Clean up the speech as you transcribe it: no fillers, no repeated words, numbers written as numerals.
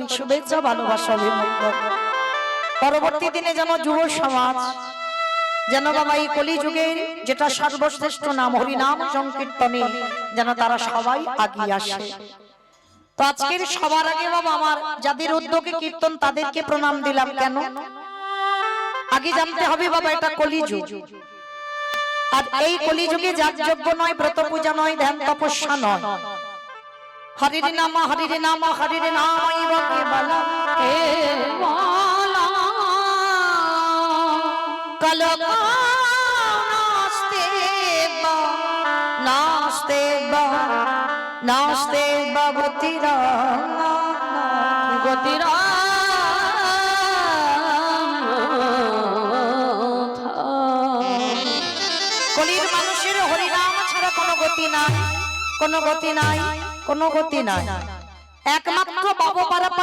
আন্তরিক শুভেচ্ছা ভালোবাসা অভিনন্দন। পরবর্তী দিনে যেন যুব সমাজ যেন বাবা এই কলিযুগের যেটা সর্বশ্রেষ্ঠ নাম হরিনাম সংকীর্তনে যেন তারা সবাই আগিয়ে আসে। তো আজকের সবার আগে বাবা আমার যাদের উদ্যোগে কীর্তন তাদেরকে প্রণাম দিলাম। কেন? আগে জানতে হবে বাবা এটা কলিযুগ, আর এই কলিযুগে যাগযজ্ঞ নয়, ব্রত পূজা নয়, ধ্যান তপস্যা নয়, হরির নাম হরির নাম হরির নাম কালো নাস্তে নাস্তে নাস্তে গতিরা গতিরা কলির মানুষের হরিনাম ছাড়া কোনো গতি নাই, কোনো গতি নাই, কোনো গতি নাই। একমাত্র বাবা পারা